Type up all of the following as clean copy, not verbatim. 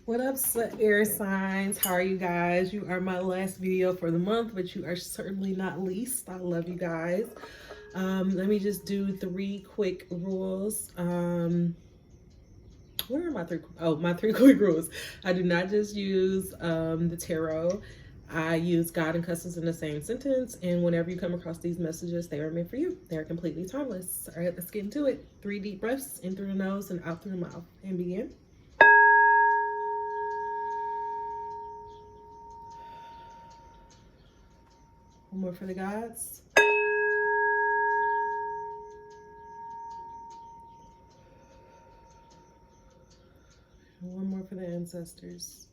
What up, air signs? How are you guys? You are my last video for the month, but you are certainly not least. I love you guys. Let me just do 3 quick rules. Where are my 3? Oh, my 3 quick rules. I do not just use the tarot. I use God and customs in the same sentence, and whenever you come across these messages, they are meant for you. They are completely timeless. All right, let's get into it. 3 deep breaths in through the nose and out through the mouth, and begin. One more for the gods. And one more for the ancestors.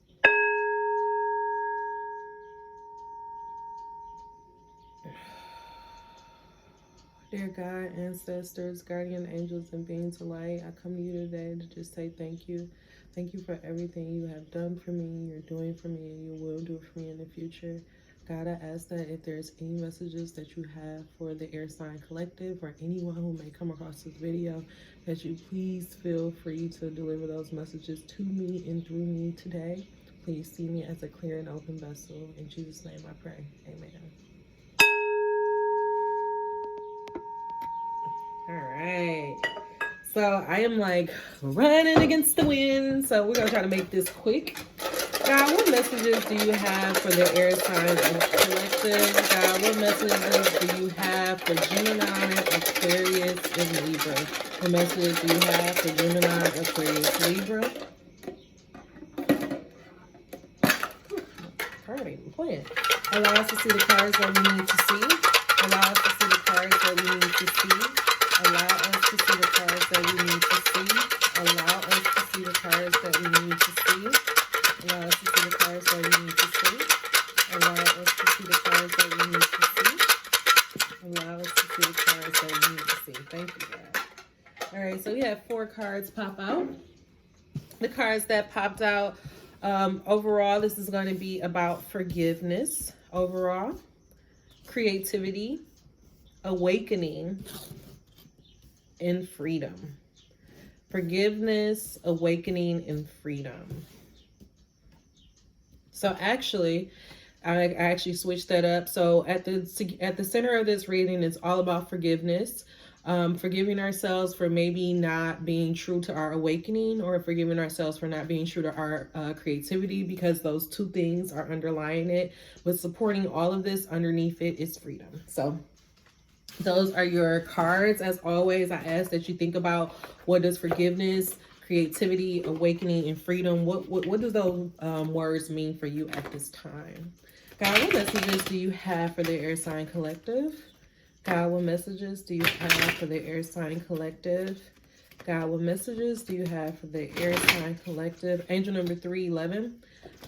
Dear God, ancestors, guardian angels, and beings of light, I come to you today to just say thank you. Thank you for everything you have done for me, you're doing for me, and you will do for me in the future. God, I ask that if there's any messages that you have for the Air Sign Collective or anyone who may come across this video, that you please feel free to deliver those messages to me and through me today. Please see me as a clear and open vessel. In Jesus' name I pray. Amen. All right. So I am like running against the wind. So we're going to try to make this quick. God, what messages do you have for the air signs and collective? God, what messages do you have for Gemini, Aquarius, and Libra? What messages do you have for Gemini, Aquarius, Libra? Card ain't even playing. Allow us to see the cards that we need to see. Allow us to see the cards that we need to see. Allow us to see the cards that we need to see. Allow us to see the cards that we need to see. Allow us to see the cards that we need to see. Allow us to see the cards that we need to see. Allow us to see the cards that we need to see. Thank you, God. All right, so we have 4 cards pop out. The cards that popped out, overall, this is going to be about forgiveness. Overall, creativity, awakening, and freedom. Forgiveness, awakening, and freedom. So actually, I actually switched that up. So at the center of this reading, it's all about forgiveness. Forgiving ourselves for maybe not being true to our awakening, or forgiving ourselves for not being true to our creativity, because those 2 things are underlying it. But supporting all of this underneath it is freedom. So those are your cards. As always, I ask that you think about, what does forgiveness, creativity, awakening, and freedom, what does those words mean for you at this time? God, what messages do you have for the Air Sign Collective? God, what messages do you have for the Air Sign Collective? God, what messages do you have for the Air Sign Collective? Angel number 311,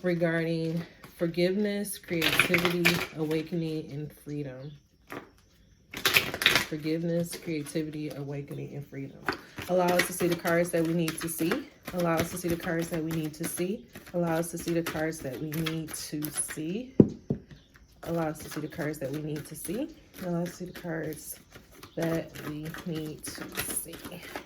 regarding forgiveness, creativity, awakening, and freedom. Forgiveness, creativity, awakening, and freedom. Allow us to see the cards that we need to see. Allow us to see the cards that we need to see. Allow us to see the cards that we need to see. Allow us to see the cards that we need to see. Allow us to see the cards that we need to see.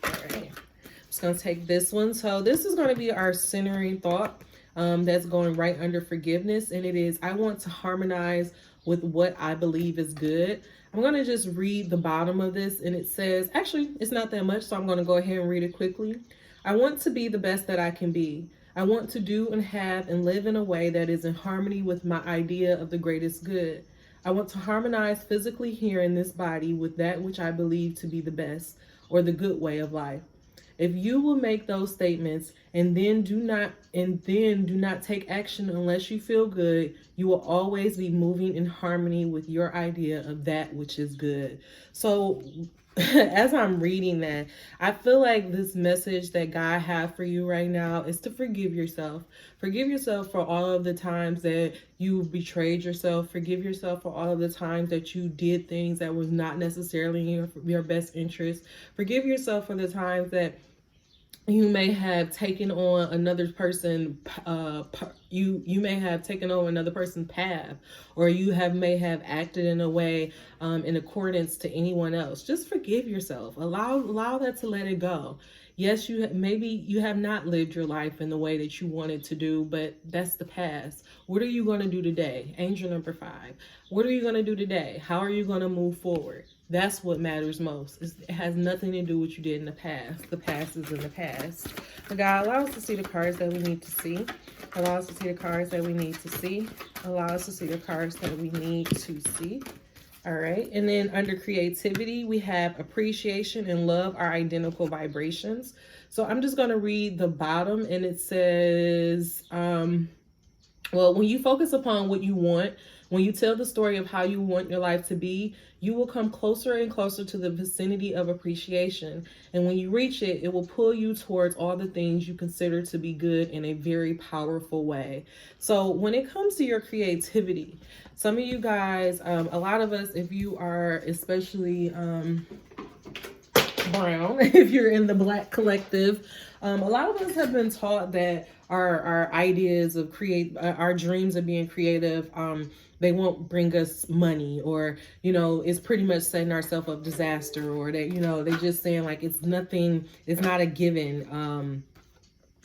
All right. I'm just going to take this one. So this is going to be our centering thought that's going right under forgiveness. And it is, I want to harmonize with what I believe is good. I'm going to just read the bottom of this, and it says, actually, it's not that much, so I'm going to go ahead and read it quickly. I want to be the best that I can be. I want to do and have and live in a way that is in harmony with my idea of the greatest good. I want to harmonize physically here in this body with that which I believe to be the best or the good way of life. If you will make those statements and then do not take action unless you feel good, you will always be moving in harmony with your idea of that which is good. So as I'm reading that, I feel like this message that God has for you right now is to forgive yourself. Forgive yourself for all of the times that you betrayed yourself. Forgive yourself for all of the times that you did things that was not necessarily in your best interest. Forgive yourself for the times that you may have taken on another person, you may have taken on another person's path, or you may have acted in a way in accordance to anyone else. Just forgive yourself. Allow that to let it go. Yes, maybe you have not lived your life in the way that you wanted to do, but that's the past. What are you going to do today? Angel number 5. What are you going to do today? How are you going to move forward? That's what matters most. It has nothing to do with what you did in the past. The past is in the past. But God, allow us to see the cards that we need to see. Allow us to see the cards that we need to see. Allow us to see the cards that we need to see. All right. And then under creativity, we have appreciation and love are identical vibrations. So I'm just going to read the bottom, and it says, well, when you focus upon what you want, when you tell the story of how you want your life to be, you will come closer and closer to the vicinity of appreciation. And when you reach it, it will pull you towards all the things you consider to be good in a very powerful way. So when it comes to your creativity, some of you guys, a lot of us, if you are especially brown, if you're in the Black collective, a lot of us have been taught that our ideas of our dreams of being creative, they won't bring us money, or, you know, it's pretty much setting ourselves up disaster, or that, you know, they're just saying like it's nothing, it's not a given.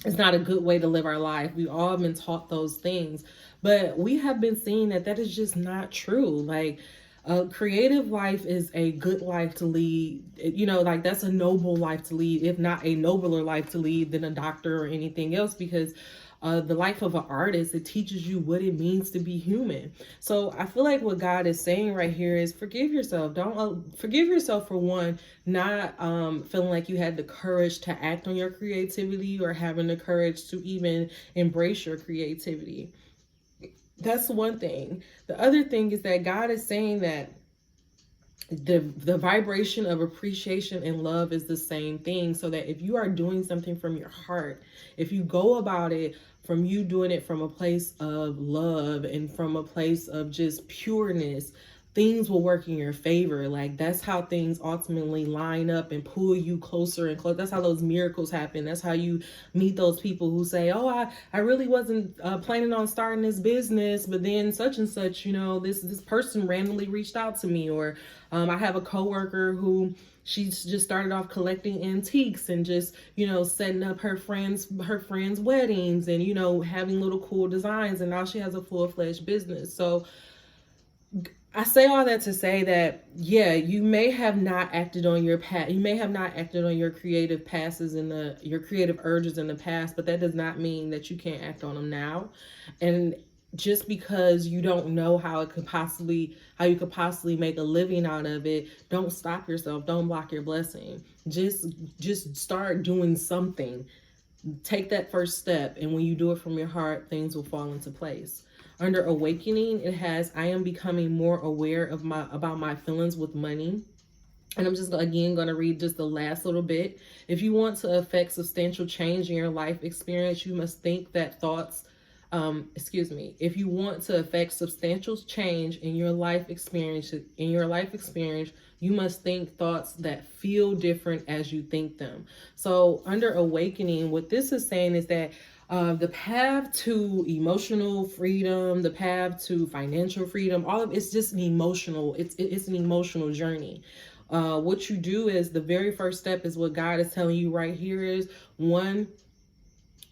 It's not a good way to live our life. We've all been taught those things, but we have been seeing that that is just not true. Like, a creative life is a good life to lead. You know, like that's a noble life to lead, if not a nobler life to lead than a doctor or anything else, because the life of an artist, it teaches you what it means to be human. So I feel like what God is saying right here is forgive yourself. Don't forgive yourself for one, not feeling like you had the courage to act on your creativity, or having the courage to even embrace your creativity. That's one thing. The other thing is that God is saying that the vibration of appreciation and love is the same thing. So that if you are doing something from your heart, if you go about it from you doing it from a place of love and from a place of just pureness, things will work in your favor. Like, that's how things ultimately line up and pull you closer and closer. That's how those miracles happen. That's how you meet those people who say, oh, I really wasn't planning on starting this business, but then such and such, you know, this person randomly reached out to me. Or I have a coworker who, she's just started off collecting antiques and just, you know, setting up her friends' weddings and, you know, having little cool designs. And now she has a full-fledged business. So I say all that to say that, yeah, you may have not acted on your past. You may have not acted on your creative passes and your creative urges in the past, but that does not mean that you can't act on them now. And just because you don't know how you could possibly make a living out of it, don't stop yourself. Don't block your blessing. Just start doing something. Take that first step. And when you do it from your heart, things will fall into place. Under awakening, it has, I am becoming more aware of about my feelings with money. And I'm just, again, going to read just the last little bit. If you want to affect substantial change in your life experience, you must think that thoughts, if you want to affect substantial change in your life experience, you must think thoughts that feel different as you think them. So under awakening, what this is saying is that the path to emotional freedom, the path to financial freedom, all of it's just an emotional, it's an emotional journey. What you do is, the very first step is what God is telling you right here is, one,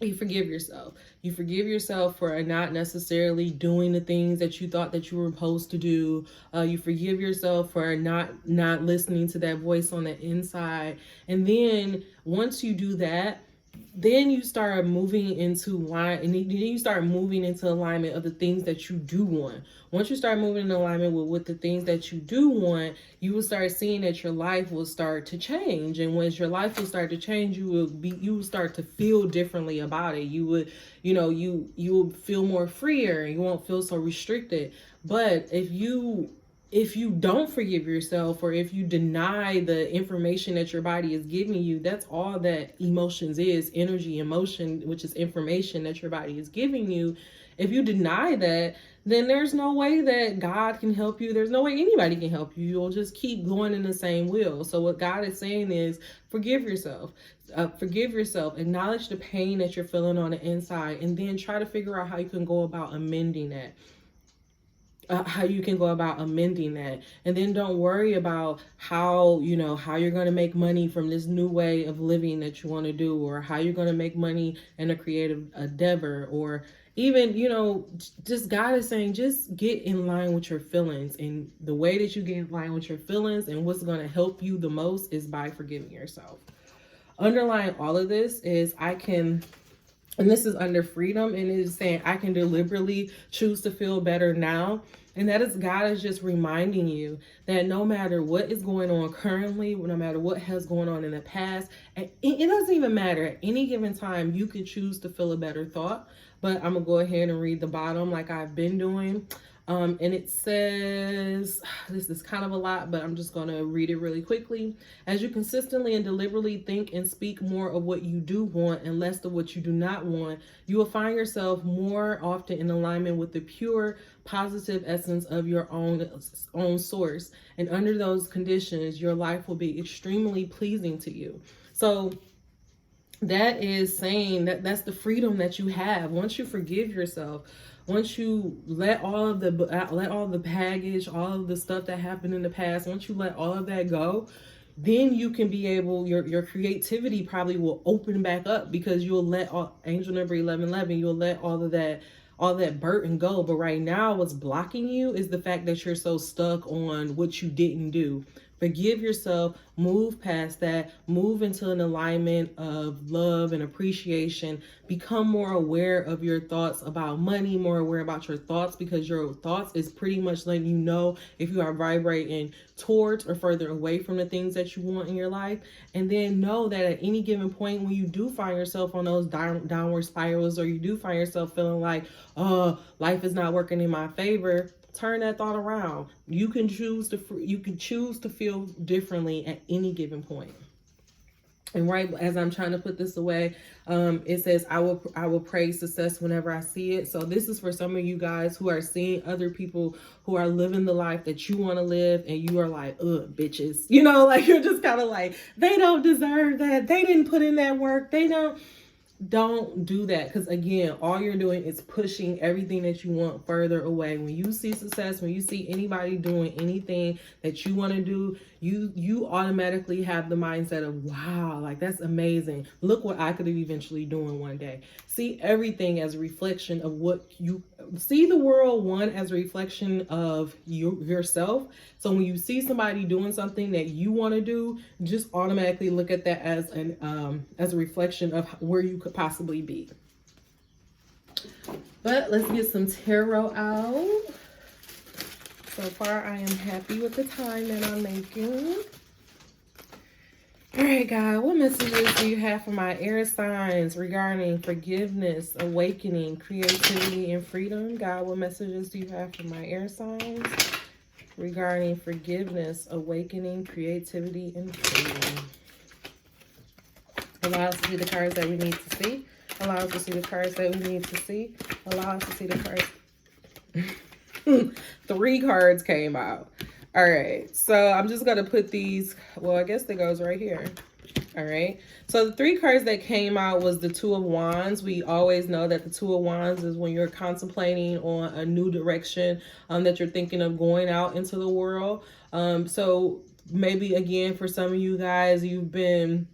you forgive yourself. You forgive yourself for not necessarily doing the things that you thought that you were supposed to do. You forgive yourself for not listening to that voice on the inside. And then once you do that, then you start moving into line, and then you start moving into alignment of the things that you do want. Once you start moving in alignment with the things that you do want, you will start seeing that your life will start to change. And once your life will start to change, you will start to feel differently about it. You would, you will feel more freer. You won't feel so restricted. But if you don't forgive yourself, or if you deny the information that your body is giving you, that's all that emotions is, energy, emotion, which is information that your body is giving you. If you deny that, then there's no way that God can help you. There's no way anybody can help you. You'll just keep going in the same wheel. So what God is saying is, forgive yourself. Forgive yourself. Acknowledge the pain that you're feeling on the inside, and then try to figure out how you can go about amending that. how you can go about amending that. And then don't worry about how, you know, how you're going to make money from this new way of living that you want to do, or how you're going to make money in a creative endeavor, or even, you know, just God is saying, just get in line with your feelings. And the way that you get in line with your feelings and what's going to help you the most is by forgiving yourself. Underlying all of this is and this is under freedom, and it is saying I can deliberately choose to feel better now. And that is, God is just reminding you that no matter what is going on currently, no matter what has gone on in the past, and it doesn't even matter, at any given time, you can choose to feel a better thought. But I'm going to go ahead and read the bottom like I've been doing. And it says, this is kind of a lot, but I'm just going to read it really quickly. As you consistently and deliberately think and speak more of what you do want and less of what you do not want, you will find yourself more often in alignment with the pure, positive essence of your own source. And under those conditions, your life will be extremely pleasing to you. So that is saying that that's the freedom that you have. Once you forgive yourself, once you let all of the baggage, all of the stuff that happened in the past, once you let all of that go, then you can be able, your creativity probably will open back up, because you'll let angel number 1111, you'll let all that burden go. But right now, what's blocking you is the fact that you're so stuck on what you didn't do. Forgive yourself, move past that, move into an alignment of love and appreciation. Become more aware of your thoughts about money, more aware about your thoughts, because your thoughts is pretty much letting you know if you are vibrating towards or further away from the things that you want in your life. And then know that at any given point, when you do find yourself on those downward spirals, or you do find yourself feeling like, oh, life is not working in my favor, turn that thought around. You can choose to feel differently at any given point. And right as I'm trying to put this away, it says, I will praise success whenever I see it. So this is for some of you guys who are seeing other people who are living the life that you want to live, and you are like, ugh, bitches. You know, like, you're just kind of like, they don't deserve that. They didn't put in that work. Don't do that, because again, all you're doing is pushing everything that you want further away. When you see success, when you see anybody doing anything that you want to do, you automatically have the mindset of, wow, like, that's amazing. Look what I could have eventually doing one day. See everything as a reflection of what you see the world, one, as a reflection of yourself. So when you see somebody doing something that you want to do, just automatically look at that as a reflection of where you could possibly be. But let's get some tarot out. So far, I am happy with the time that I'm making. All right, God, what messages do you have for my air signs regarding forgiveness, awakening, creativity, and freedom? God, what messages do you have for my air signs regarding forgiveness, awakening, creativity, and freedom? Allow us to see the cards that we need to see. Allow us to see the cards that we need to see. Allow us to see the cards. 3 cards came out. All right, so I'm just going to put these, well, I guess that goes right here. All right, so the 3 cards that came out was the 2 of Wands. We always know that the 2 of Wands is when you're contemplating on a new direction that you're thinking of going out into the world. So maybe, again, for some of you guys, you've been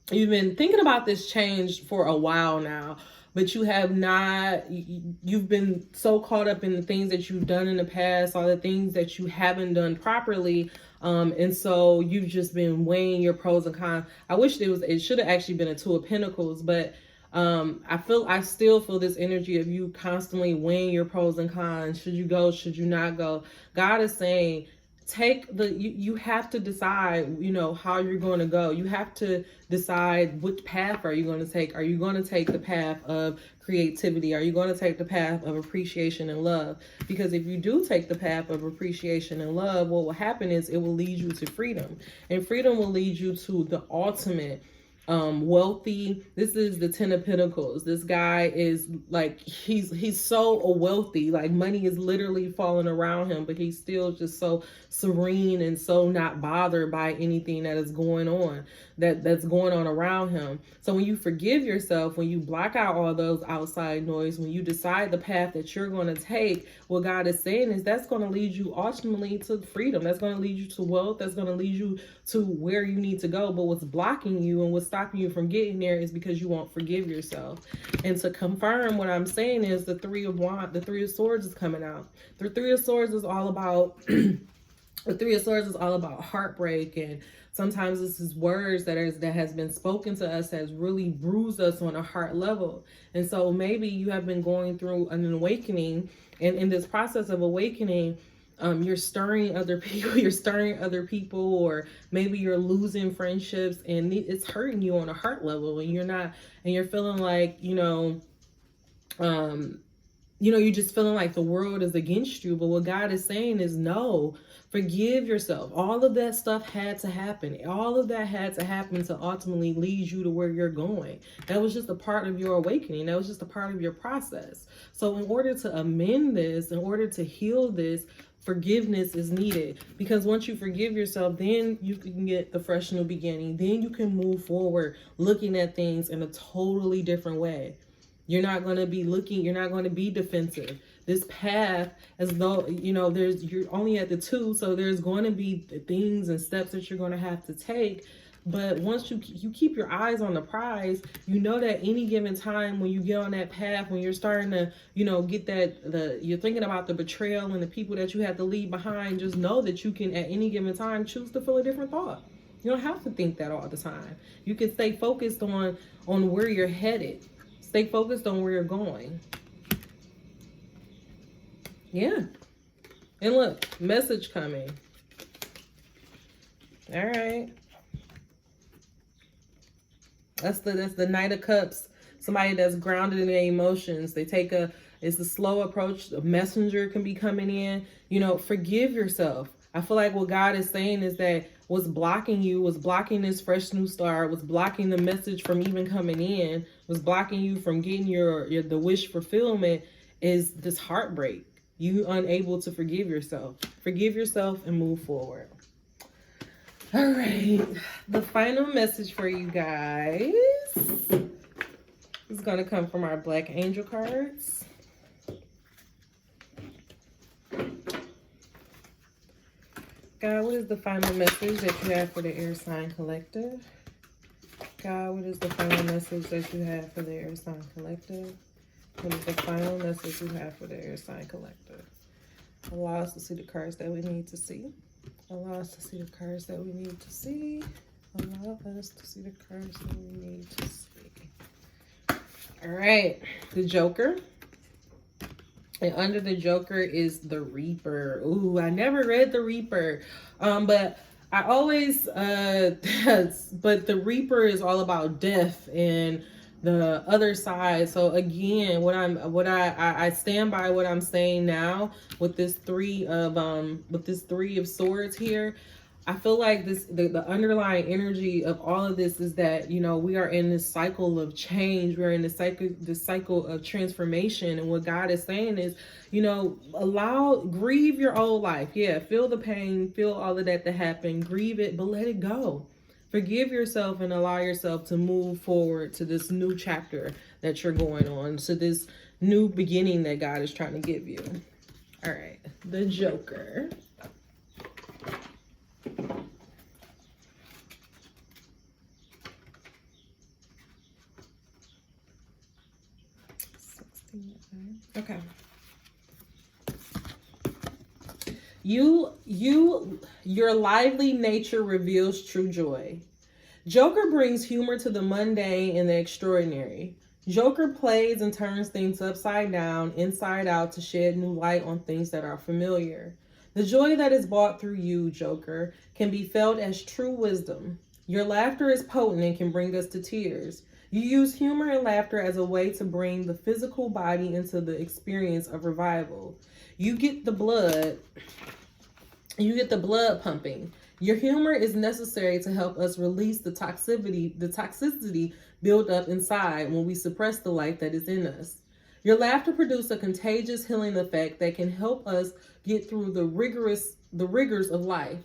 thinking about this change for a while now, but you have not, you've been so caught up in the things that you've done in the past, all the things that you haven't done properly. And so you've just been weighing your pros and cons. I wish it should have actually been a 2 of Pentacles, but I still feel this energy of you constantly weighing your pros and cons. Should you go? Should you not go? God is saying, you have to decide, how you're going to go. You have to decide which path are you going to take. Are you going to take the path of creativity? Are you going to take the path of appreciation and love? Because if you do take the path of appreciation and love, what will happen is it will lead you to freedom, and freedom will lead you to the ultimate wealthy. This is the 10 of Pentacles. This guy is like, he's so wealthy, like money is literally falling around him, but he's still just so serene and so not bothered by anything that is going on. that's going on around him. So when you forgive yourself, when you block out all those outside noise, when you decide the path that you're going to take, what God is saying is that's going to lead you ultimately to freedom. That's going to lead you to wealth. That's going to lead you to where you need to go. But what's blocking you and what's stopping you from getting there is because you won't forgive yourself. And to confirm what I'm saying is the Three of Swords is coming out. The Three of Swords is all about the Three of Swords is all about heartbreak, and sometimes this is words that has been spoken to us has really bruised us on a heart level. And so maybe you have been going through an awakening, and in this process of awakening, you're stirring other people, or maybe you're losing friendships, and it's hurting you on a heart level, and you're feeling like, you're just feeling like the world is against you. But what God is saying is no, forgive yourself. All of that stuff had to happen. All of that had to happen to ultimately lead you to where you're going. That was just a part of your awakening. That was just a part of your process. So in order to amend this, in order to heal this, forgiveness is needed. Because once you forgive yourself, then you can get the fresh new beginning. Then you can move forward looking at things in a totally different way. You're not going to be defensive. This path, as though, you're only at the 2, so there's going to be things and steps that you're going to have to take. But once you keep your eyes on the prize, you know that any given time when you get on that path, when you're starting to, get you're thinking about the betrayal and the people that you have to leave behind, just know that you can at any given time choose to feel a different thought. You don't have to think that all the time. You can stay focused on where you're headed. Stay focused on where you're going. Yeah. And look, message coming. All right. That's the Knight of Cups. Somebody that's grounded in their emotions. It's the slow approach. A messenger can be coming in. Forgive yourself. I feel like what God is saying is that what's blocking you, what's blocking this fresh new start, what's blocking the message from even coming in, what's blocking you from getting the wish fulfillment is this heartbreak. You unable to forgive yourself. Forgive yourself and move forward. All right. The final message for you guys is going to come from our Black Angel cards. God, what is the final message that you have for the air sign collective? God, what is the final message that you have for the air sign collective? What is the final message you have for the air sign collective? Allow us to see the cards that we need to see. Allow us to see the cards that we need to see. Allow us to see the cards that we need to see. All right, the Joker. And under the Joker is the Reaper. Ooh, I never read the Reaper. But I always, but the Reaper is all about death and the other side. So again, I stand by what I'm saying now with this three of swords here. I feel like the underlying energy of all of this is that, we are in this cycle of change. We're in this cycle of transformation. And what God is saying is, grieve your old life. Yeah, feel the pain, feel all of that happened, grieve it, but let it go. Forgive yourself and allow yourself to move forward to this new chapter that you're going on, to this new beginning that God is trying to give you. All right, the Joker. Okay. Your lively nature reveals true joy. Joker brings humor to the mundane and the extraordinary. Joker plays and turns things upside down, inside out, to shed new light on things that are familiar. The joy that is brought through you, Joker, can be felt as true wisdom. Your laughter is potent and can bring us to tears. You use humor and laughter as a way to bring the physical body into the experience of revival. You get the blood pumping. Your humor is necessary to help us release the toxicity built up inside when we suppress the life that is in us. Your laughter produces a contagious healing effect that can help us get through the rigors of life.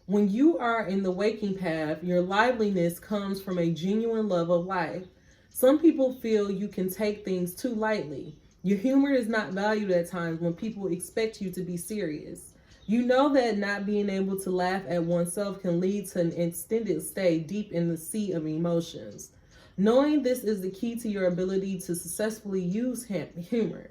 When you are in the waking path, your liveliness comes from a genuine love of life. Some people feel you can take things too lightly. Your humor is not valued at times when people expect you to be serious. You know that not being able to laugh at oneself can lead to an extended stay deep in the sea of emotions. Knowing this is the key to your ability to successfully use humor.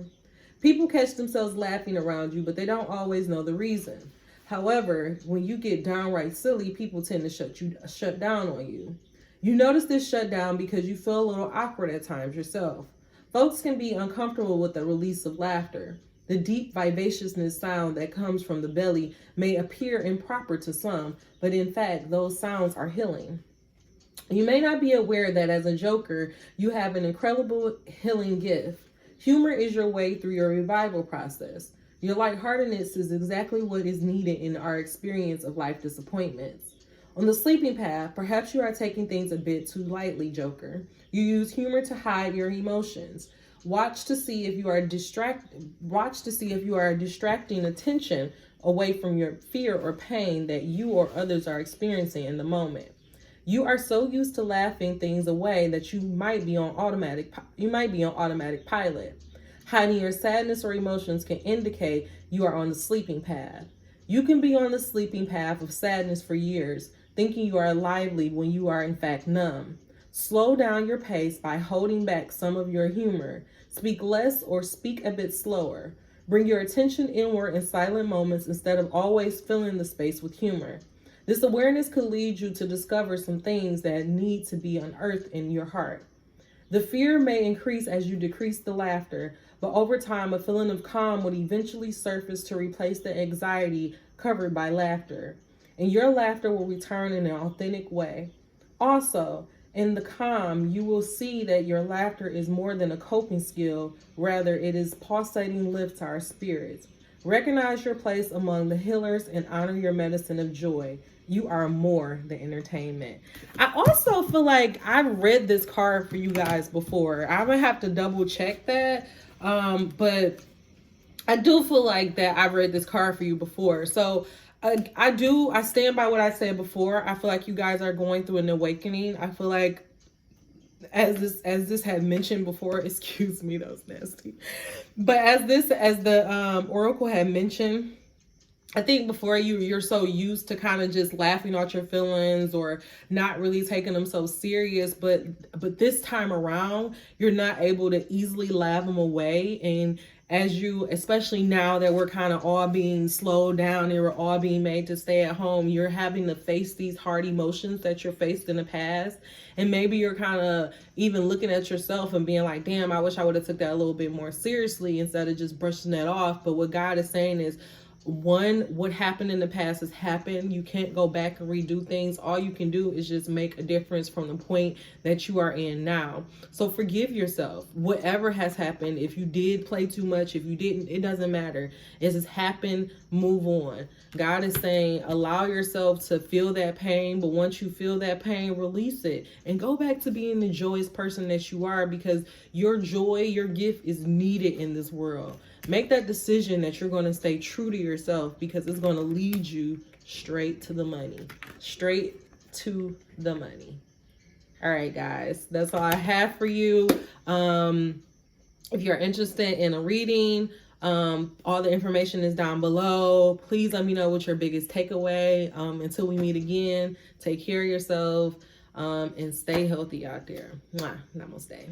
People catch themselves laughing around you, but they don't always know the reason. However, when you get downright silly, people tend to shut down on you. You notice this shutdown because you feel a little awkward at times yourself. Folks can be uncomfortable with the release of laughter. The deep vivaciousness sound that comes from the belly may appear improper to some, but in fact, those sounds are healing. You may not be aware that as a joker, you have an incredible healing gift. Humor is your way through your revival process. Your lightheartedness is exactly what is needed in our experience of life disappointments. On the sleeping path, perhaps you are taking things a bit too lightly, Joker. You use humor to hide your emotions. Watch to see if you are distracting attention away from your fear or pain that you or others are experiencing in the moment. You are so used to laughing things away that you might be on automatic pilot. Hiding your sadness or emotions can indicate you are on the sleeping path. You can be on the sleeping path of sadness for years, thinking you are lively when you are in fact numb. Slow down your pace by holding back some of your humor. Speak less or speak a bit slower. Bring your attention inward in silent moments instead of always filling the space with humor. This awareness could lead you to discover some things that need to be unearthed in your heart. The fear may increase as you decrease the laughter, but over time, a feeling of calm would eventually surface to replace the anxiety covered by laughter. And your laughter will return in an authentic way. Also, in the calm, you will see that your laughter is more than a coping skill. Rather, it is pulsating lift to our spirits. Recognize your place among the healers and honor your medicine of joy. You are more than entertainment. I also feel like I've read this card for you guys before. I would have to double check that. But I do feel like that I've read this card for you before. So I stand by what I said before. I feel like you guys are going through an awakening. I feel like as this had mentioned before, excuse me, that was nasty. But as the oracle had mentioned, I think before you're so used to kind of just laughing out your feelings or not really taking them so serious, but this time around, you're not able to easily laugh them away. And as you, especially now that we're kind of all being slowed down and we're all being made to stay at home, you're having to face these hard emotions that you're faced in the past. And maybe you're kind of even looking at yourself and being like, damn, I wish I would have took that a little bit more seriously instead of just brushing that off. But what God is saying is, one, what happened in the past has happened. You can't go back and redo things. All you can do is just make a difference from the point that you are in now. So forgive yourself. Whatever has happened, if you did play too much, if you didn't, it doesn't matter. It has happened. Move on. God is saying, allow yourself to feel that pain, but once you feel that pain, release it and go back to being the joyous person that you are, because your joy, your gift is needed in this world. Make that decision that you're going to stay true to yourself, because it's going to lead you straight to the money. Straight to the money. All right, guys. That's all I have for you. If you're interested in a reading, all the information is down below. Please let me know what your biggest takeaway. Until we meet again, take care of yourself and stay healthy out there. Mwah. Namaste.